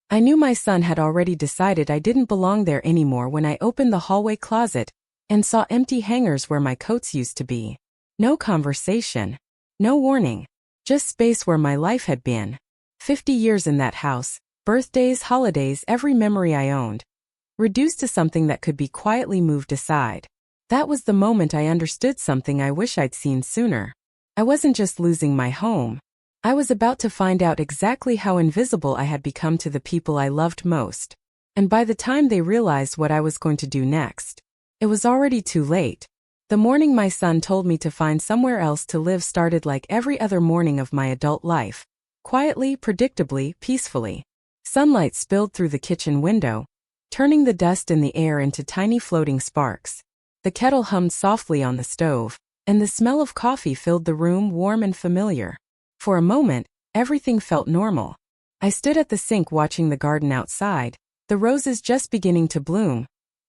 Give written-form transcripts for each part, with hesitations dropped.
I knew my son had already decided I didn't belong there anymore when I opened the hallway closet and saw empty hangers where my coats used to be. No conversation. No warning. Just space where my life had been. 50 years in that house, birthdays, holidays, every memory I owned, reduced to something that could be quietly moved aside. That was the moment I understood something I wish I'd seen sooner. I wasn't just losing my home. I was about to find out exactly how invisible I had become to the people I loved most. And by the time they realized what I was going to do next, it was already too late. The morning my son told me to find somewhere else to live started like every other morning of my adult life. Quietly, predictably, peacefully. Sunlight spilled through the kitchen window, turning the dust in the air into tiny floating sparks. The kettle hummed softly on the stove, and the smell of coffee filled the room warm and familiar. For a moment, everything felt normal. I stood at the sink watching the garden outside, the roses just beginning to bloom,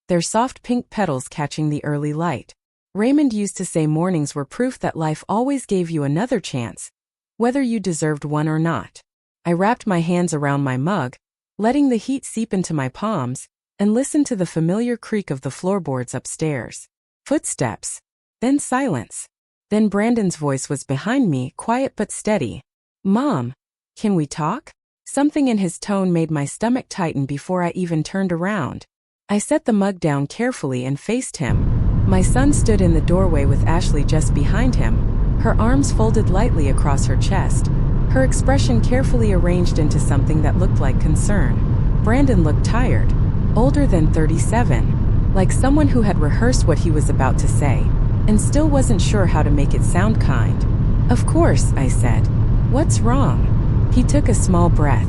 their soft pink petals catching the early light. Raymond used to say mornings were proof that life always gave you another chance, whether you deserved one or not. I wrapped my hands around my mug, letting the heat seep into my palms, and listened to the familiar creak of the floorboards upstairs. Footsteps. Then silence. Then Brandon's voice was behind me, quiet but steady. "Mom, can we talk?" Something in his tone made my stomach tighten before I even turned around. I set the mug down carefully and faced him. My son stood in the doorway with Ashley just behind him, her arms folded lightly across her chest, her expression carefully arranged into something that looked like concern. Brandon looked tired, older than 37, like someone who had rehearsed what he was about to say, and still wasn't sure how to make it sound kind. "Of course," I said. "What's wrong?" He took a small breath.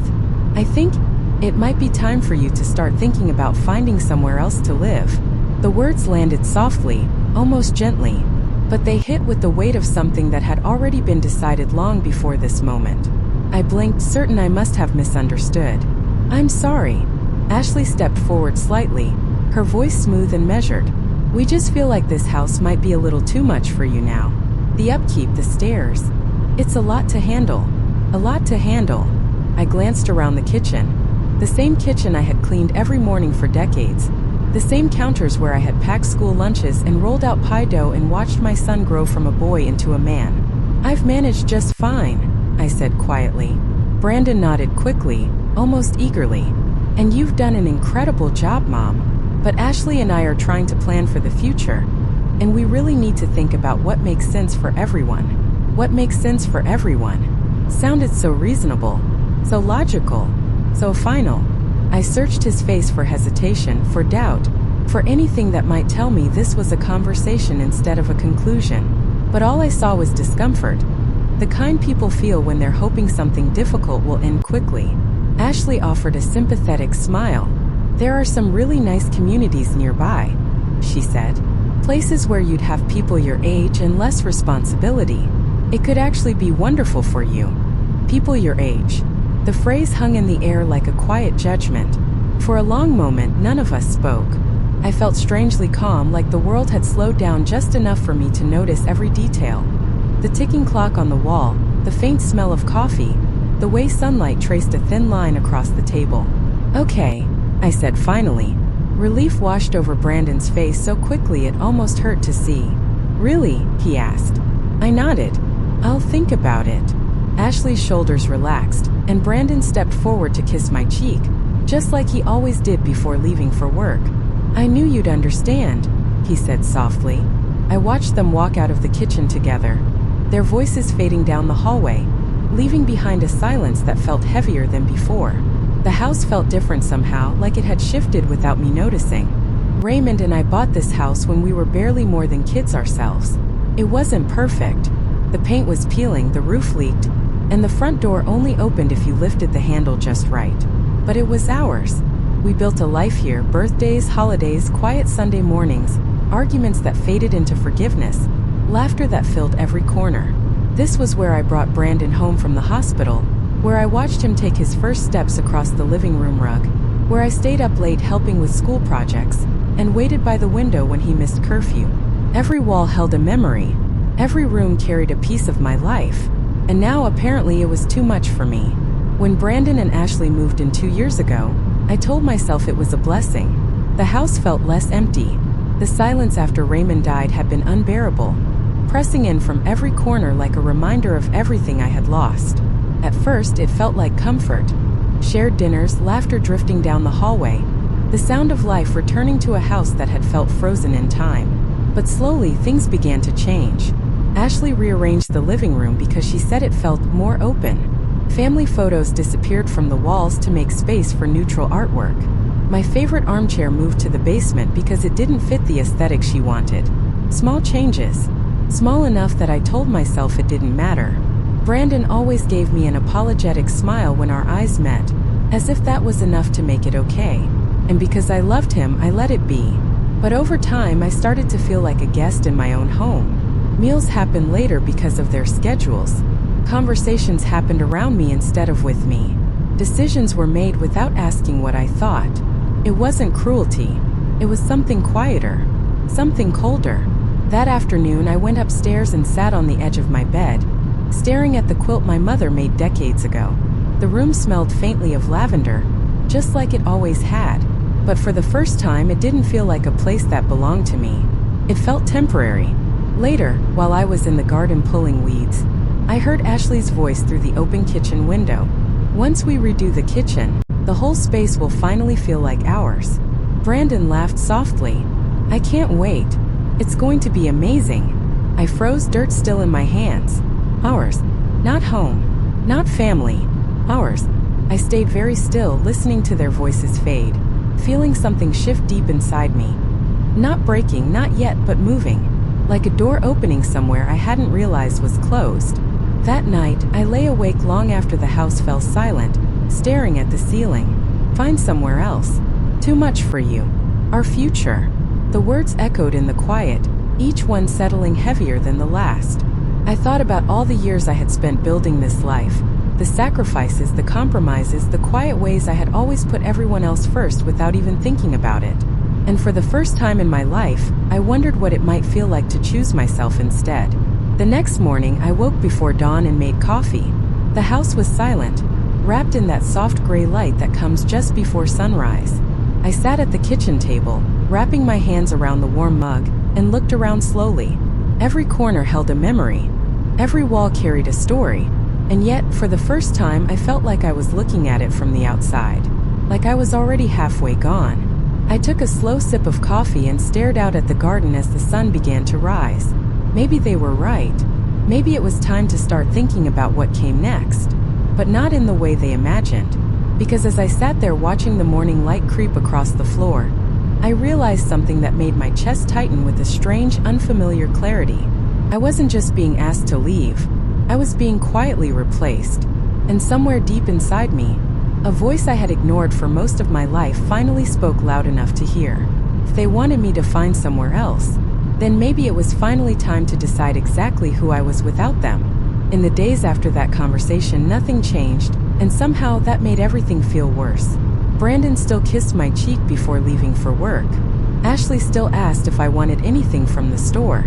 "I think it might be time for you to start thinking about finding somewhere else to live." The words landed softly, almost gently, but they hit with the weight of something that had already been decided long before this moment. I blinked, certain I must have misunderstood. "I'm sorry." Ashley stepped forward slightly, her voice smooth and measured. "We just feel like this house might be a little too much for you now. The upkeep, the stairs. It's a lot to handle. A lot to handle." I glanced around the kitchen. The same kitchen I had cleaned every morning for decades. The same counters where I had packed school lunches and rolled out pie dough and watched my son grow from a boy into a man. "I've managed just fine," I said quietly. Brandon nodded quickly, almost eagerly. "And you've done an incredible job, Mom. But Ashley and I are trying to plan for the future, and we really need to think about what makes sense for everyone." What makes sense for everyone sounded so reasonable, so logical, so final. I searched his face for hesitation, for doubt, for anything that might tell me this was a conversation instead of a conclusion. But all I saw was discomfort, the kind people feel when they're hoping something difficult will end quickly. Ashley offered a sympathetic smile. "There are some really nice communities nearby," she said. "Places where you'd have people your age and less responsibility. It could actually be wonderful for you." People your age. The phrase hung in the air like a quiet judgment. For a long moment, none of us spoke. I felt strangely calm, like the world had slowed down just enough for me to notice every detail. The ticking clock on the wall, the faint smell of coffee, the way sunlight traced a thin line across the table. "Okay," I said finally. Relief washed over Brandon's face so quickly it almost hurt to see. "Really?" he asked. I nodded. "I'll think about it." Ashley's shoulders relaxed, and Brandon stepped forward to kiss my cheek, just like he always did before leaving for work. "I knew you'd understand," he said softly. I watched them walk out of the kitchen together, their voices fading down the hallway, leaving behind a silence that felt heavier than before. The house felt different somehow, like it had shifted without me noticing. Raymond and I bought this house when we were barely more than kids ourselves. It wasn't perfect. The paint was peeling, the roof leaked, and the front door only opened if you lifted the handle just right. But it was ours. We built a life here, birthdays, holidays, quiet Sunday mornings, arguments that faded into forgiveness, laughter that filled every corner. This was where I brought Brandon home from the hospital, where I watched him take his first steps across the living room rug, where I stayed up late helping with school projects, and waited by the window when he missed curfew. Every wall held a memory. Every room carried a piece of my life. And now apparently it was too much for me. When Brandon and Ashley moved in 2 years ago, I told myself it was a blessing. The house felt less empty. The silence after Raymond died had been unbearable, pressing in from every corner like a reminder of everything I had lost. At first, it felt like comfort. Shared dinners, laughter drifting down the hallway, the sound of life returning to a house that had felt frozen in time. But slowly, things began to change. Ashley rearranged the living room because she said it felt more open. Family photos disappeared from the walls to make space for neutral artwork. My favorite armchair moved to the basement because it didn't fit the aesthetic she wanted. Small changes. Small enough that I told myself it didn't matter. Brandon always gave me an apologetic smile when our eyes met, as if that was enough to make it okay. And because I loved him, I let it be. But over time, I started to feel like a guest in my own home. Meals happened later because of their schedules. Conversations happened around me instead of with me. Decisions were made without asking what I thought. It wasn't cruelty. It was something quieter, something colder. That afternoon, I went upstairs and sat on the edge of my bed, staring at the quilt my mother made decades ago. The room smelled faintly of lavender, just like it always had. But for the first time, it didn't feel like a place that belonged to me. It felt temporary. Later, while I was in the garden pulling weeds, I heard Ashley's voice through the open kitchen window. Once we redo the kitchen, the whole space will finally feel like ours. Brandon laughed softly. I can't wait. It's going to be amazing. I froze, dirt still in my hands. Ours. Not home. Not family. Ours. I stayed very still, listening to their voices fade, feeling something shift deep inside me. Not breaking, not yet, but moving. Like a door opening somewhere I hadn't realized was closed. That night, I lay awake long after the house fell silent, staring at the ceiling. Find somewhere else. Too much for you. Our future. The words echoed in the quiet, each one settling heavier than the last. I thought about all the years I had spent building this life, the sacrifices, the compromises, the quiet ways I had always put everyone else first without even thinking about it. And for the first time in my life, I wondered what it might feel like to choose myself instead. The next morning, I woke before dawn and made coffee. The house was silent, wrapped in that soft gray light that comes just before sunrise. I sat at the kitchen table, wrapping my hands around the warm mug, and looked around slowly. Every corner held a memory. Every wall carried a story. And yet, for the first time, I felt like I was looking at it from the outside. Like I was already halfway gone. I took a slow sip of coffee and stared out at the garden as the sun began to rise. Maybe they were right. Maybe it was time to start thinking about what came next. But not in the way they imagined. Because as I sat there watching the morning light creep across the floor, I realized something that made my chest tighten with a strange, unfamiliar clarity. I wasn't just being asked to leave. I was being quietly replaced. And somewhere deep inside me, a voice I had ignored for most of my life finally spoke loud enough to hear. If they wanted me to find somewhere else, then maybe it was finally time to decide exactly who I was without them. In the days after that conversation, nothing changed, and somehow that made everything feel worse. Brandon still kissed my cheek before leaving for work. Ashley still asked if I wanted anything from the store.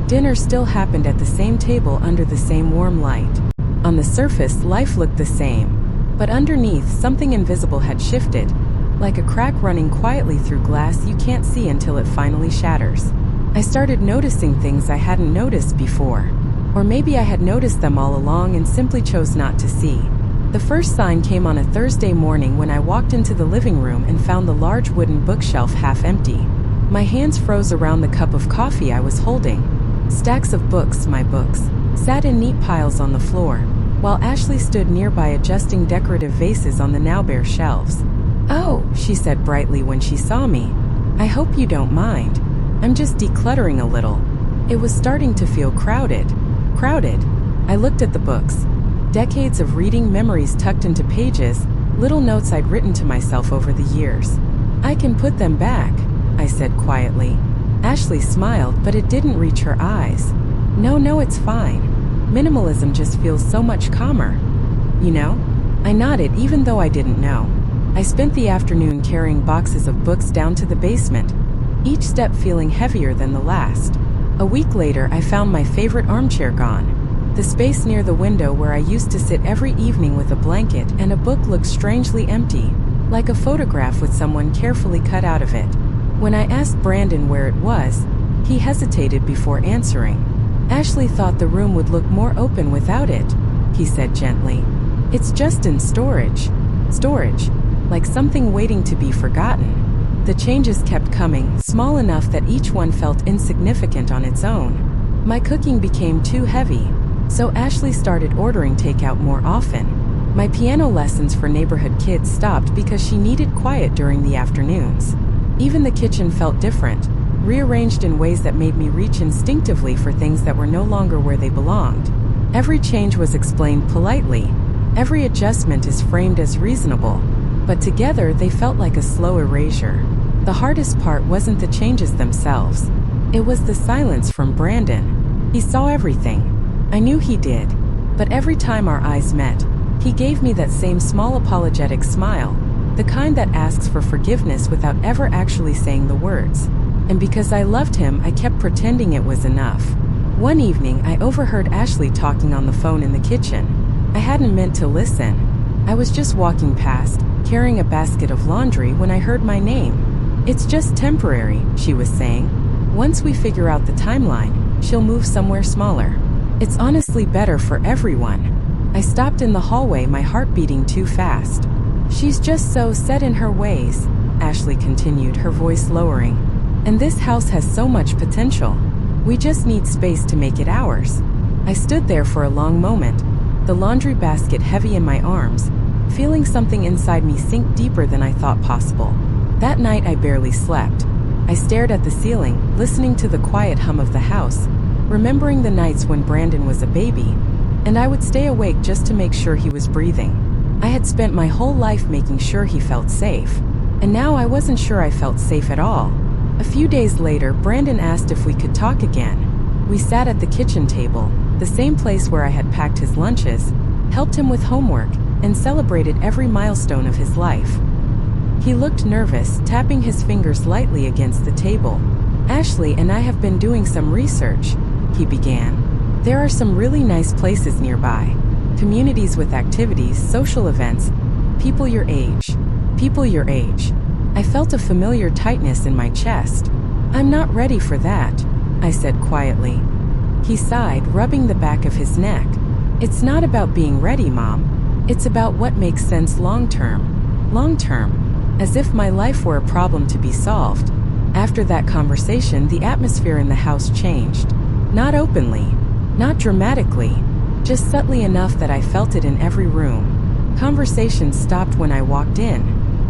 Dinner still happened at the same table under the same warm light. On the surface, life looked the same. But underneath, something invisible had shifted, like a crack running quietly through glass you can't see until it finally shatters. I started noticing things I hadn't noticed before. Or maybe I had noticed them all along and simply chose not to see. The first sign came on a Thursday morning when I walked into the living room and found the large wooden bookshelf half empty. My hands froze around the cup of coffee I was holding. Stacks of books, my books, sat in neat piles on the floor, while Ashley stood nearby adjusting decorative vases on the now bare shelves. "Oh," she said brightly when she saw me. "I hope you don't mind. I'm just decluttering a little." It was starting to feel crowded. Crowded. I looked at the books. Decades of reading, memories tucked into pages, little notes I'd written to myself over the years. "I can put them back," I said quietly. Ashley smiled, but it didn't reach her eyes. No, it's fine. Minimalism just feels so much calmer. You know?" I nodded even though I didn't know. I spent the afternoon carrying boxes of books down to the basement, each step feeling heavier than the last. A week later, I found my favorite armchair gone. The space near the window where I used to sit every evening with a blanket and a book looked strangely empty, like a photograph with someone carefully cut out of it. When I asked Brandon where it was, he hesitated before answering. Ashley thought the room would look more open without it, he said gently. It's just in storage. Storage, like something waiting to be forgotten. The changes kept coming, small enough that each one felt insignificant on its own. My cooking became too heavy, so Ashley started ordering takeout more often. My piano lessons for neighborhood kids stopped because she needed quiet during the afternoons. Even the kitchen felt different, rearranged in ways that made me reach instinctively for things that were no longer where they belonged. Every change was explained politely. Every adjustment is framed as reasonable, but together they felt like a slow erasure. The hardest part wasn't the changes themselves. It was the silence from Brandon. He saw everything. I knew he did, but every time our eyes met, he gave me that same small apologetic smile, the kind that asks for forgiveness without ever actually saying the words. And because I loved him, I kept pretending it was enough. One evening, I overheard Ashley talking on the phone in the kitchen. I hadn't meant to listen. I was just walking past, carrying a basket of laundry when I heard my name. It's just temporary, she was saying. Once we figure out the timeline, she'll move somewhere smaller. It's honestly better for everyone. I stopped in the hallway, my heart beating too fast. She's just so set in her ways, Ashley continued, her voice lowering. And this house has so much potential. We just need space to make it ours. I stood there for a long moment, the laundry basket heavy in my arms, feeling something inside me sink deeper than I thought possible. That night I barely slept. I stared at the ceiling, listening to the quiet hum of the house, remembering the nights when Brandon was a baby, and I would stay awake just to make sure he was breathing. I had spent my whole life making sure he felt safe, and now I wasn't sure I felt safe at all. A few days later, Brandon asked if we could talk again. We sat at the kitchen table, the same place where I had packed his lunches, helped him with homework, and celebrated every milestone of his life. He looked nervous, tapping his fingers lightly against the table. Ashley and I have been doing some research, he began. There are some really nice places nearby. Communities with activities, social events, people your age. People your age. I felt a familiar tightness in my chest. I'm not ready for that, I said quietly. He sighed, rubbing the back of his neck. It's not about being ready, Mom. It's about what makes sense long term. Long term. As if my life were a problem to be solved. After that conversation, the atmosphere in the house changed. Not openly, not dramatically, just subtly enough that I felt it in every room. Conversations stopped when I walked in.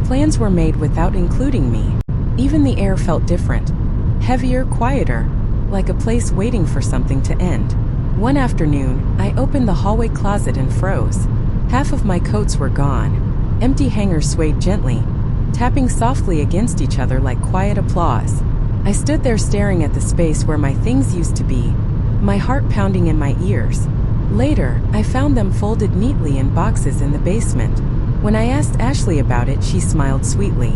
Plans were made without including me. Even the air felt different. Heavier, quieter, like a place waiting for something to end. One afternoon, I opened the hallway closet and froze. Half of my coats were gone. Empty hangers swayed gently, tapping softly against each other like quiet applause. I stood there staring at the space where my things used to be, my heart pounding in my ears. Later, I found them folded neatly in boxes in the basement. When I asked Ashley about it, she smiled sweetly.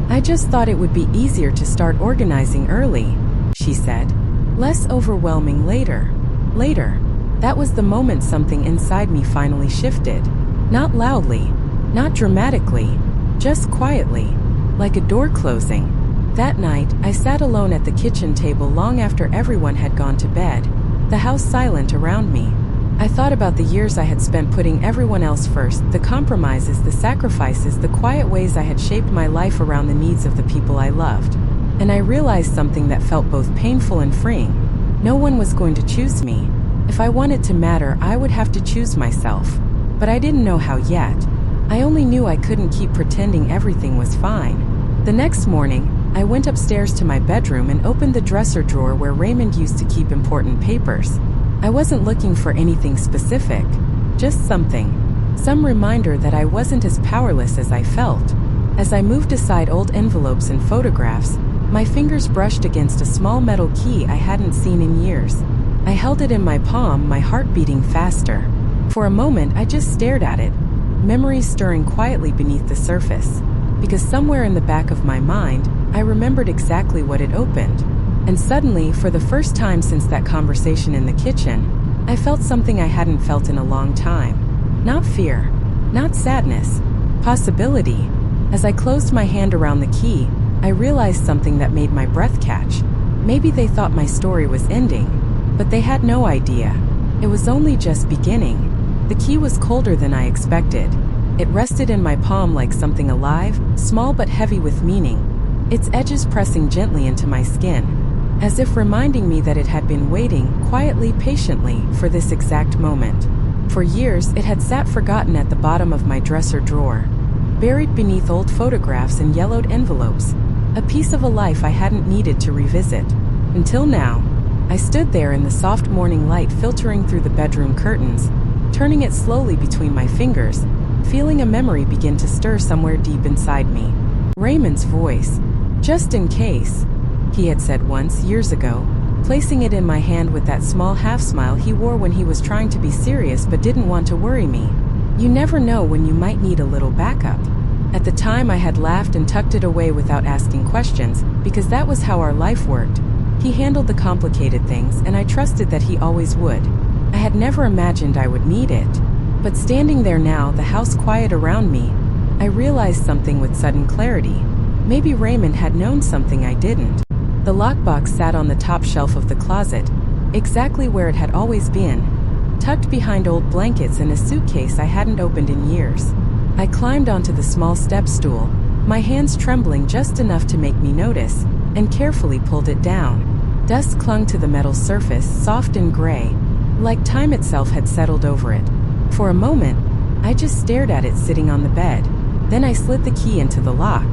I just thought it would be easier to start organizing early, she said. Less overwhelming later. Later. That was the moment something inside me finally shifted. Not loudly, not dramatically, just quietly, like a door closing. That night, I sat alone at the kitchen table long after everyone had gone to bed, the house silent around me. I thought about the years I had spent putting everyone else first, the compromises, the sacrifices, the quiet ways I had shaped my life around the needs of the people I loved. And I realized something that felt both painful and freeing. No one was going to choose me. If I wanted to matter, I would have to choose myself. But I didn't know how yet. I only knew I couldn't keep pretending everything was fine. The next morning, I went upstairs to my bedroom and opened the dresser drawer where Raymond used to keep important papers. I wasn't looking for anything specific, just something. Some reminder that I wasn't as powerless as I felt. As I moved aside old envelopes and photographs, my fingers brushed against a small metal key I hadn't seen in years. I held it in my palm, my heart beating faster. For a moment, I just stared at it, memories stirring quietly beneath the surface. Because somewhere in the back of my mind, I remembered exactly what it opened. And suddenly, for the first time since that conversation in the kitchen, I felt something I hadn't felt in a long time. Not fear, not sadness, possibility. As I closed my hand around the key, I realized something that made my breath catch. Maybe they thought my story was ending, but they had no idea. It was only just beginning. The key was colder than I expected. It rested in my palm like something alive, small but heavy with meaning, its edges pressing gently into my skin, as if reminding me that it had been waiting, quietly, patiently, for this exact moment. For years, it had sat forgotten at the bottom of my dresser drawer, buried beneath old photographs and yellowed envelopes, a piece of a life I hadn't needed to revisit. Until now, I stood there in the soft morning light filtering through the bedroom curtains, turning it slowly between my fingers, feeling a memory begin to stir somewhere deep inside me. Raymond's voice. "Just in case," he had said once, years ago, placing it in my hand with that small half-smile he wore when he was trying to be serious but didn't want to worry me. "You never know when you might need a little backup." At the time I had laughed and tucked it away without asking questions, because that was how our life worked. He handled the complicated things, and I trusted that he always would. I had never imagined I would need it. But standing there now, the house quiet around me, I realized something with sudden clarity. Maybe Raymond had known something I didn't. The lockbox sat on the top shelf of the closet, exactly where it had always been, tucked behind old blankets and a suitcase I hadn't opened in years. I climbed onto the small step stool, my hands trembling just enough to make me notice, and carefully pulled it down. Dust clung to the metal surface, soft and gray, like time itself had settled over it. For a moment, I just stared at it sitting on the bed. Then I slid the key into the lock.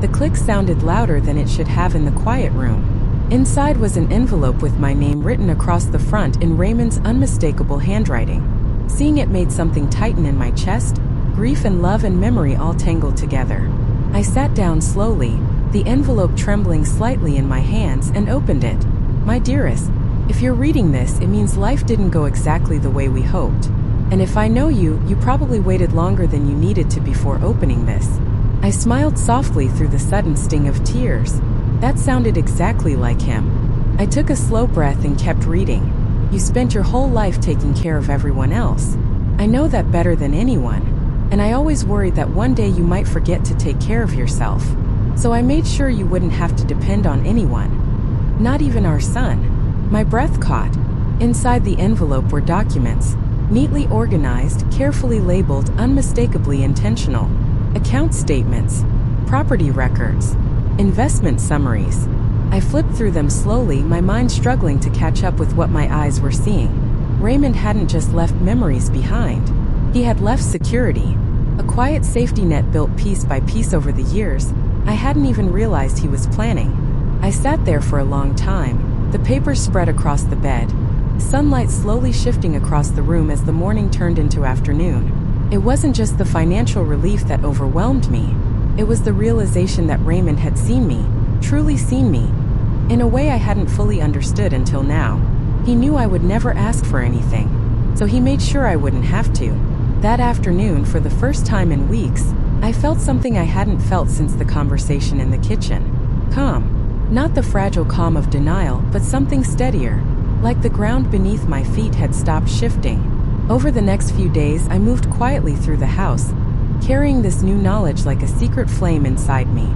The click sounded louder than it should have in the quiet room. Inside was an envelope with my name written across the front in Raymond's unmistakable handwriting. Seeing it made something tighten in my chest, grief and love and memory all tangled together. I sat down slowly, the envelope trembling slightly in my hands, and opened it. "My dearest, if you're reading this, it means life didn't go exactly the way we hoped. And if I know you, you probably waited longer than you needed to before opening this." I smiled softly through the sudden sting of tears. That sounded exactly like him. I took a slow breath and kept reading. "You spent your whole life taking care of everyone else. I know that better than anyone. And I always worried that one day you might forget to take care of yourself. So I made sure you wouldn't have to depend on anyone. Not even our son." My breath caught. Inside the envelope were documents, neatly organized, carefully labeled, unmistakably intentional. Account statements, property records, investment summaries. I flipped through them slowly, my mind struggling to catch up with what my eyes were seeing. Raymond hadn't just left memories behind. He had left security, a quiet safety net built piece by piece over the years I hadn't even realized he was planning. I sat there for a long time, the papers spread across the bed, sunlight slowly shifting across the room as the morning turned into afternoon. It wasn't just the financial relief that overwhelmed me. It was the realization that Raymond had seen me, truly seen me, in a way I hadn't fully understood until now. He knew I would never ask for anything, so he made sure I wouldn't have to. That afternoon, for the first time in weeks, I felt something I hadn't felt since the conversation in the kitchen. Calm. Not the fragile calm of denial, but something steadier, like the ground beneath my feet had stopped shifting. Over the next few days, I moved quietly through the house, carrying this new knowledge like a secret flame inside me.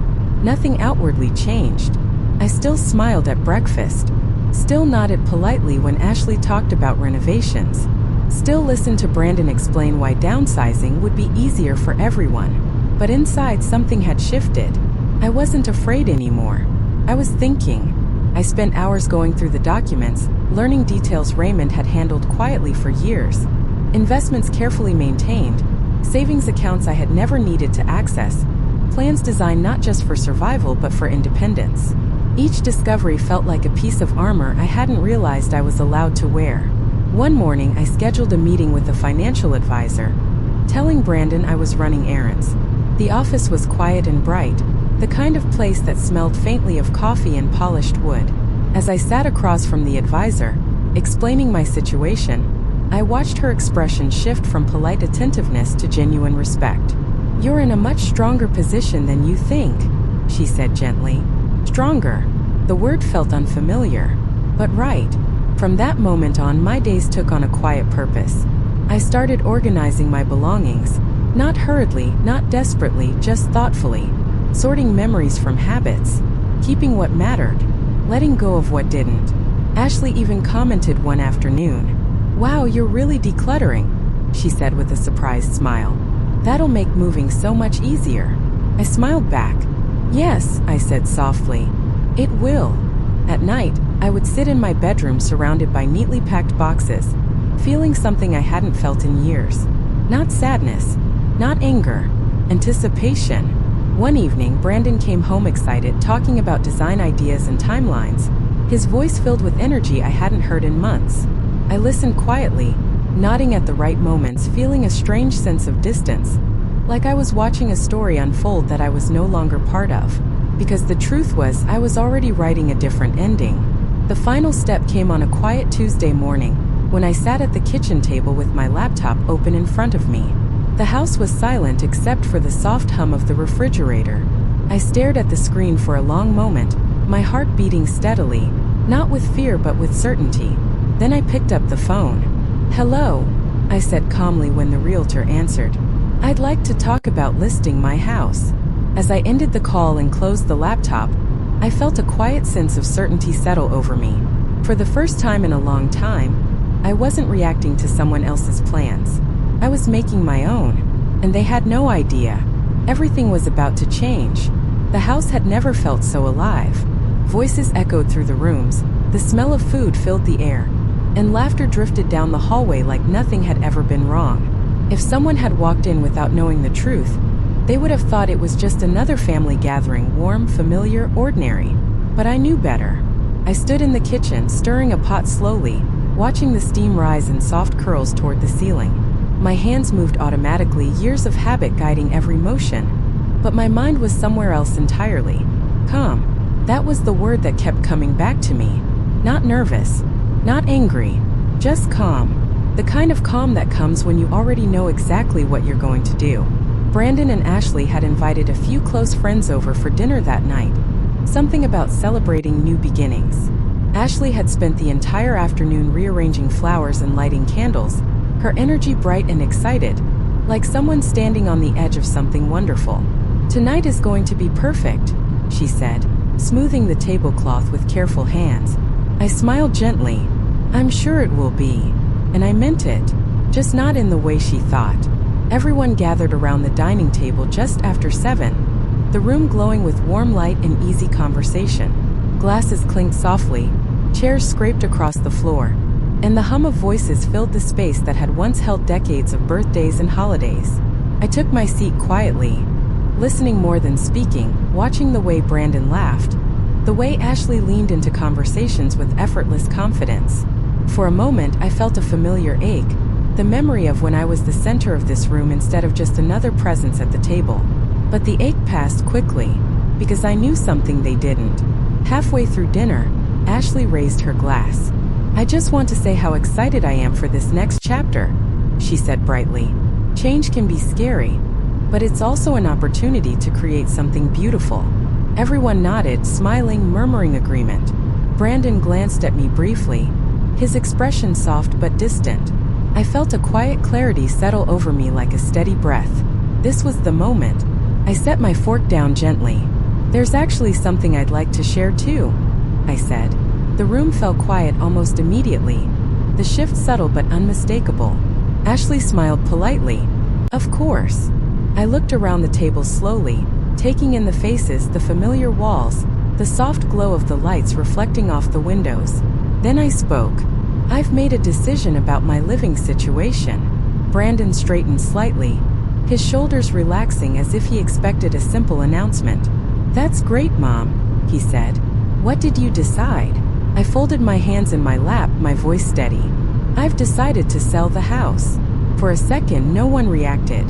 Nothing outwardly changed. I still smiled at breakfast, still nodded politely when Ashley talked about renovations, still listened to Brandon explain why downsizing would be easier for everyone. But inside, something had shifted. I wasn't afraid anymore. I was thinking. I spent hours going through the documents, learning details Raymond had handled quietly for years. Investments carefully maintained, savings accounts I had never needed to access, plans designed not just for survival but for independence. Each discovery felt like a piece of armor I hadn't realized I was allowed to wear. One morning, I scheduled a meeting with a financial advisor, telling Brandon I was running errands. The office was quiet and bright, the kind of place that smelled faintly of coffee and polished wood. As I sat across from the advisor, explaining my situation, I watched her expression shift from polite attentiveness to genuine respect. "You're in a much stronger position than you think," she said gently. Stronger. The word felt unfamiliar, but right. From that moment on, my days took on a quiet purpose. I started organizing my belongings, not hurriedly, not desperately, just thoughtfully, sorting memories from habits, keeping what mattered, letting go of what didn't. Ashley even commented one afternoon, "Wow, you're really decluttering," she said with a surprised smile. "That'll make moving so much easier." I smiled back. "Yes," I said softly, "it will." At night, I would sit in my bedroom surrounded by neatly packed boxes, feeling something I hadn't felt in years. Not sadness, not anger, anticipation. One evening, Brandon came home excited, talking about design ideas and timelines, his voice filled with energy I hadn't heard in months. I listened quietly, nodding at the right moments, feeling a strange sense of distance, like I was watching a story unfold that I was no longer part of. Because the truth was, I was already writing a different ending. The final step came on a quiet Tuesday morning, when I sat at the kitchen table with my laptop open in front of me. The house was silent except for the soft hum of the refrigerator. I stared at the screen for a long moment, my heart beating steadily, not with fear but with certainty. Then I picked up the phone. "Hello," I said calmly when the realtor answered. "I'd like to talk about listing my house." As I ended the call and closed the laptop, I felt a quiet sense of certainty settle over me. For the first time in a long time, I wasn't reacting to someone else's plans. I was making my own, and they had no idea. Everything was about to change. The house had never felt so alive. Voices echoed through the rooms, the smell of food filled the air, and laughter drifted down the hallway like nothing had ever been wrong. If someone had walked in without knowing the truth, they would have thought it was just another family gathering, warm, familiar, ordinary. But I knew better. I stood in the kitchen, stirring a pot slowly, watching the steam rise in soft curls toward the ceiling. My hands moved automatically, years of habit guiding every motion. But my mind was somewhere else entirely. Calm. That was the word that kept coming back to me. Not nervous, not angry, just calm. The kind of calm that comes when you already know exactly what you're going to do. Brandon and Ashley had invited a few close friends over for dinner that night. Something about celebrating new beginnings. Ashley had spent the entire afternoon rearranging flowers and lighting candles, her energy bright and excited, like someone standing on the edge of something wonderful. "Tonight is going to be perfect," she said, smoothing the tablecloth with careful hands. I smiled gently. "I'm sure it will be." And I meant it, just not in the way she thought. Everyone gathered around the dining table just after 7, the room glowing with warm light and easy conversation. Glasses clinked softly, chairs scraped across the floor, and the hum of voices filled the space that had once held decades of birthdays and holidays. I took my seat quietly, listening more than speaking, watching the way Brandon laughed, the way Ashley leaned into conversations with effortless confidence. For a moment, I felt a familiar ache, the memory of when I was the center of this room instead of just another presence at the table. But the ache passed quickly, because I knew something they didn't. Halfway through dinner, Ashley raised her glass. "I just want to say how excited I am for this next chapter," she said brightly. "Change can be scary, but it's also an opportunity to create something beautiful." Everyone nodded, smiling, murmuring agreement. Brandon glanced at me briefly, his expression soft but distant. I felt a quiet clarity settle over me like a steady breath. This was the moment. I set my fork down gently. "There's actually something I'd like to share too," I said. The room fell quiet almost immediately, the shift subtle but unmistakable. Ashley smiled politely. "Of course." I looked around the table slowly, taking in the faces, the familiar walls, the soft glow of the lights reflecting off the windows. Then I spoke. "I've made a decision about my living situation." Brandon straightened slightly, his shoulders relaxing as if he expected a simple announcement. "That's great, Mom," he said. "What did you decide?" I folded my hands in my lap, my voice steady. "I've decided to sell the house." For a second, no one reacted.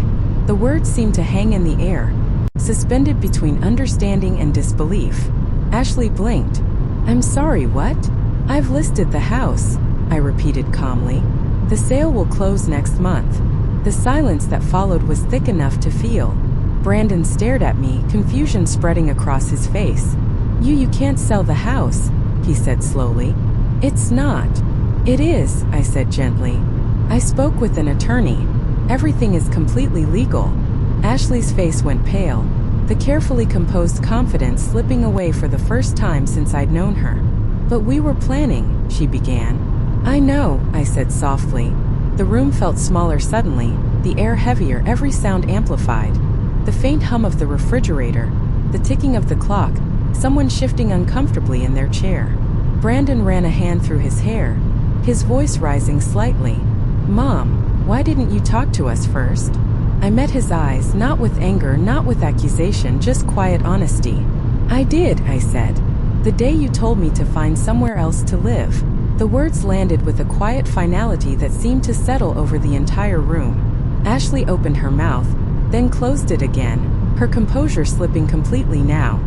The words seemed to hang in the air, suspended between understanding and disbelief. Ashley blinked. "I'm sorry, what?" "I've listed the house," I repeated calmly. "The sale will close next month." The silence that followed was thick enough to feel. Brandon stared at me, confusion spreading across his face. You can't sell the house," he said slowly. "It's not." It is, I said gently. I spoke with an attorney. Everything is completely legal. Ashley's face went pale, the carefully composed confidence slipping away for the first time since I'd known her. But we were planning, she began. I know, I said softly. The room felt smaller suddenly, the air heavier, every sound amplified. The faint hum of the refrigerator, the ticking of the clock, someone shifting uncomfortably in their chair. Brandon ran a hand through his hair, his voice rising slightly. Mom, why didn't you talk to us first? I met his eyes, not with anger, not with accusation, just quiet honesty. I did, I said. The day you told me to find somewhere else to live. The words landed with a quiet finality that seemed to settle over the entire room. Ashley opened her mouth, then closed it again, her composure slipping completely now.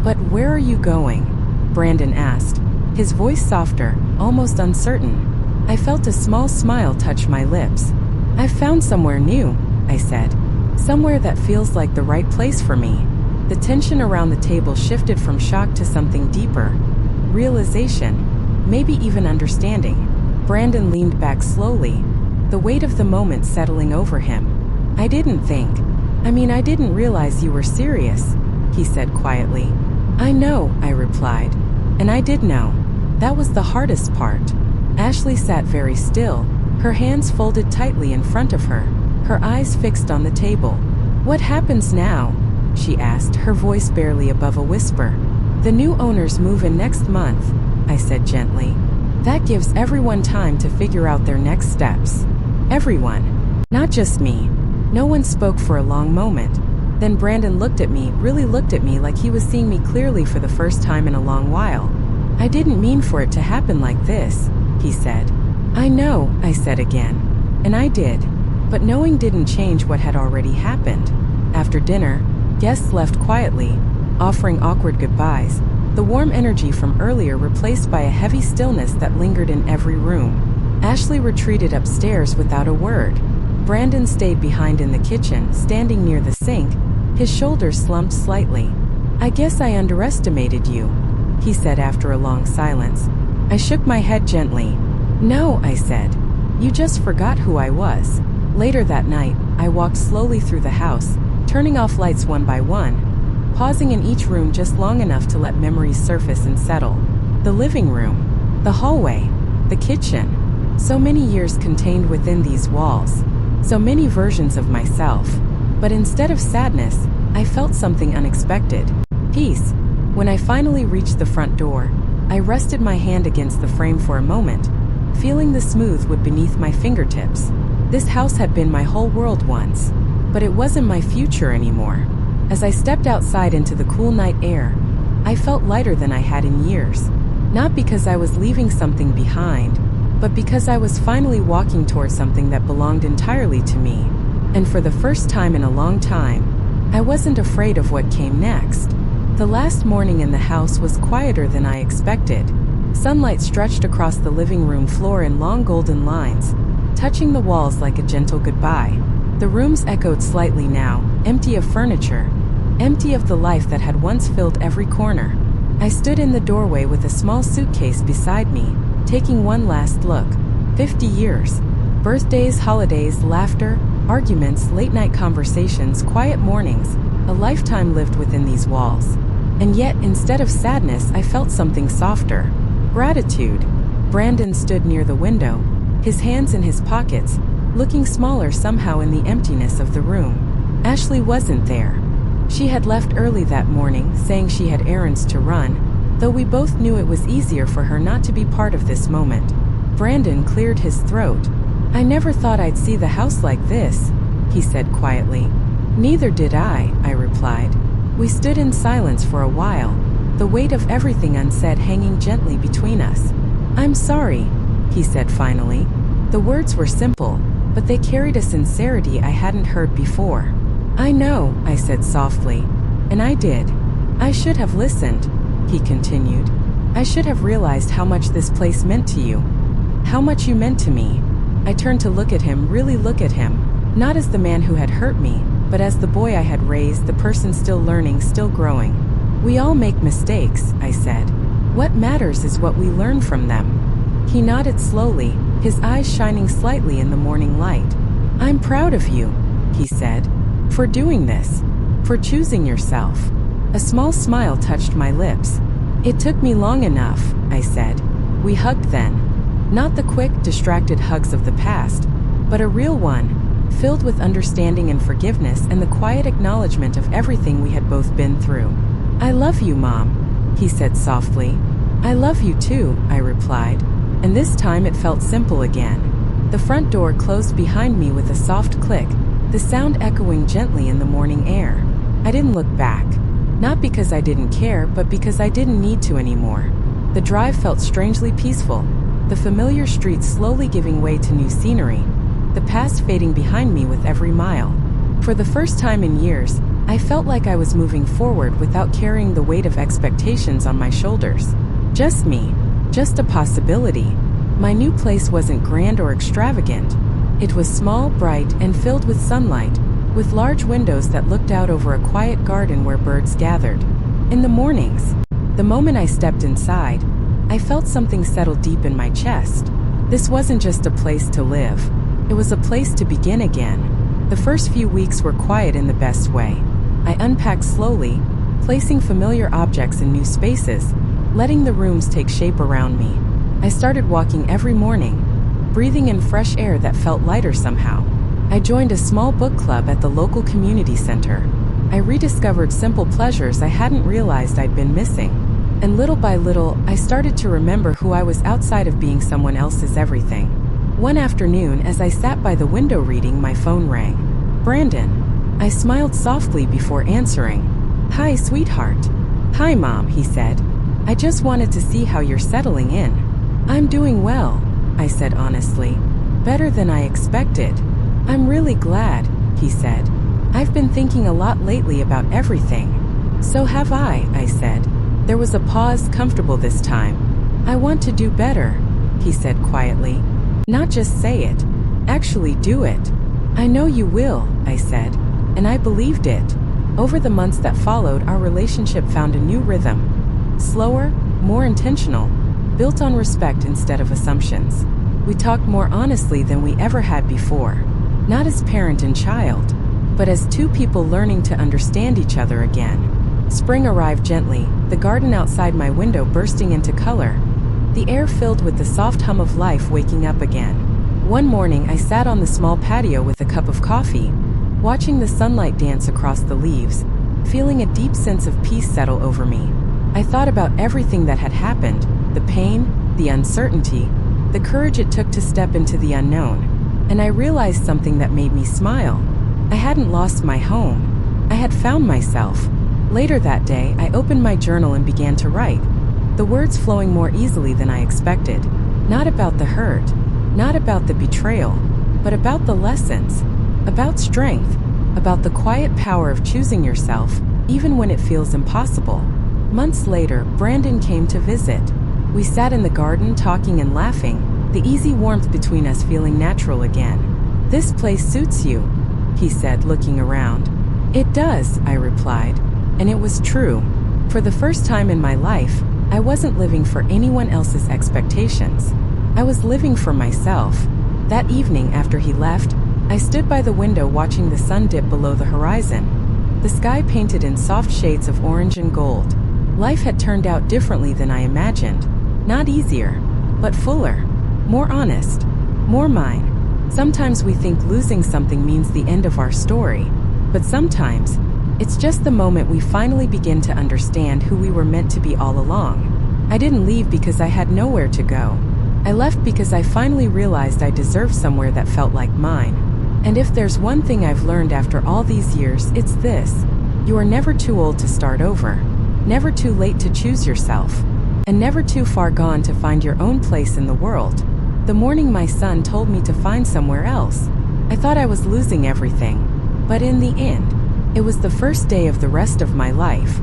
But where are you going? Brandon asked, his voice softer, almost uncertain. I felt a small smile touch my lips. I've found somewhere new, I said. Somewhere that feels like the right place for me. The tension around the table shifted from shock to something deeper. Realization, maybe even understanding. Brandon leaned back slowly, the weight of the moment settling over him. I didn't realize you were serious, he said quietly. I know, I replied. And I did know. That was the hardest part. Ashley sat very still, her hands folded tightly in front of her, her eyes fixed on the table. What happens now? She asked, her voice barely above a whisper. The new owners move in next month, I said gently. That gives everyone time to figure out their next steps. Everyone. Not just me. No one spoke for a long moment. Then Brandon looked at me, really looked at me like he was seeing me clearly for the first time in a long while. I didn't mean for it to happen like this, he said. I know, I said again. And I did. But knowing didn't change what had already happened. After dinner, guests left quietly, offering awkward goodbyes, the warm energy from earlier replaced by a heavy stillness that lingered in every room. Ashley retreated upstairs without a word. Brandon stayed behind in the kitchen, standing near the sink, his shoulders slumped slightly. I guess I underestimated you, he said after a long silence. I shook my head gently. No, I said. You just forgot who I was. Later that night, I walked slowly through the house, turning off lights one by one, pausing in each room just long enough to let memories surface and settle. The living room, the hallway, the kitchen. So many years contained within these walls. So many versions of myself. But instead of sadness, I felt something unexpected. Peace. When I finally reached the front door, I rested my hand against the frame for a moment, feeling the smooth wood beneath my fingertips. This house had been my whole world once, but it wasn't my future anymore. As I stepped outside into the cool night air, I felt lighter than I had in years. Not because I was leaving something behind, but because I was finally walking towards something that belonged entirely to me. And for the first time in a long time, I wasn't afraid of what came next. The last morning in the house was quieter than I expected. Sunlight stretched across the living room floor in long golden lines, touching the walls like a gentle goodbye. The rooms echoed slightly now, empty of furniture, empty of the life that had once filled every corner. I stood in the doorway with a small suitcase beside me, taking one last look. 50 years. Birthdays, holidays, laughter, arguments, late-night conversations, quiet mornings. A lifetime lived within these walls. And yet, instead of sadness, I felt something softer. Gratitude. Brandon stood near the window, his hands in his pockets, looking smaller somehow in the emptiness of the room. Ashley wasn't there. She had left early that morning, saying she had errands to run, though we both knew it was easier for her not to be part of this moment. Brandon cleared his throat. I never thought I'd see the house like this, he said quietly. Neither did I replied. We stood in silence for a while, the weight of everything unsaid hanging gently between us. I'm sorry, he said finally. The words were simple, but they carried a sincerity I hadn't heard before. I know, I said softly. And I did. I should have listened, he continued. I should have realized how much this place meant to you. How much you meant to me. I turned to look at him, really look at him, not as the man who had hurt me, but as the boy I had raised, the person still learning, still growing. We all make mistakes, I said. What matters is what we learn from them. He nodded slowly, his eyes shining slightly in the morning light. "I'm proud of you," he said, "for doing this, for choosing yourself." A small smile touched my lips. "It took me long enough," I said. We hugged then. Not the quick, distracted hugs of the past, but a real one, filled with understanding and forgiveness and the quiet acknowledgement of everything we had both been through. "I love you, Mom," he said softly. "I love you too," I replied. And this time it felt simple again. The front door closed behind me with a soft click, the sound echoing gently in the morning air. I didn't look back. Not because I didn't care, but because I didn't need to anymore. The drive felt strangely peaceful, the familiar streets slowly giving way to new scenery, the past fading behind me with every mile. For the first time in years, I felt like I was moving forward without carrying the weight of expectations on my shoulders. Just me. Just a possibility. My new place wasn't grand or extravagant. It was small, bright, and filled with sunlight, with large windows that looked out over a quiet garden where birds gathered. In the mornings, the moment I stepped inside, I felt something settle deep in my chest. This wasn't just a place to live. It was a place to begin again. The first few weeks were quiet in the best way. I unpacked slowly, placing familiar objects in new spaces, letting the rooms take shape around me. I started walking every morning, breathing in fresh air that felt lighter somehow. I joined a small book club at the local community center. I rediscovered simple pleasures I hadn't realized I'd been missing. And little by little, I started to remember who I was outside of being someone else's everything. One afternoon, as I sat by the window reading, my phone rang. "Brandon." I smiled softly before answering. "Hi, sweetheart." "Hi, Mom," he said. "I just wanted to see how you're settling in." "I'm doing well," I said honestly. "Better than I expected." "I'm really glad," he said. "I've been thinking a lot lately about everything." "So have I said. There was a pause, comfortable this time. "I want to do better," he said quietly. "Not just say it. Actually do it." "I know you will," I said. And I believed it. Over the months that followed, our relationship found a new rhythm. Slower, more intentional, built on respect instead of assumptions. We talked more honestly than we ever had before. Not as parent and child, but as two people learning to understand each other again. Spring arrived gently, the garden outside my window bursting into color, the air filled with the soft hum of life waking up again. One morning I sat on the small patio with a cup of coffee, watching the sunlight dance across the leaves, feeling a deep sense of peace settle over me. I thought about everything that had happened, the pain, the uncertainty, the courage it took to step into the unknown, and I realized something that made me smile. I hadn't lost my home. I had found myself. Later that day, I opened my journal and began to write, the words flowing more easily than I expected. Not about the hurt, not about the betrayal, but about the lessons, about strength, about the quiet power of choosing yourself, even when it feels impossible. Months later, Brandon came to visit. We sat in the garden talking and laughing, the easy warmth between us feeling natural again. "This place suits you," he said, looking around. "It does," I replied. And it was true. For the first time in my life, I wasn't living for anyone else's expectations. I was living for myself. That evening after he left, I stood by the window watching the sun dip below the horizon. The sky painted in soft shades of orange and gold. Life had turned out differently than I imagined. Not easier, but fuller. More honest. More mine. Sometimes we think losing something means the end of our story. But sometimes, it's just the moment we finally begin to understand who we were meant to be all along. I didn't leave because I had nowhere to go. I left because I finally realized I deserved somewhere that felt like mine. And if there's one thing I've learned after all these years, it's this. You are never too old to start over. Never too late to choose yourself. And never too far gone to find your own place in the world. The morning my son told me to find somewhere else, I thought I was losing everything. But in the end, it was the first day of the rest of my life.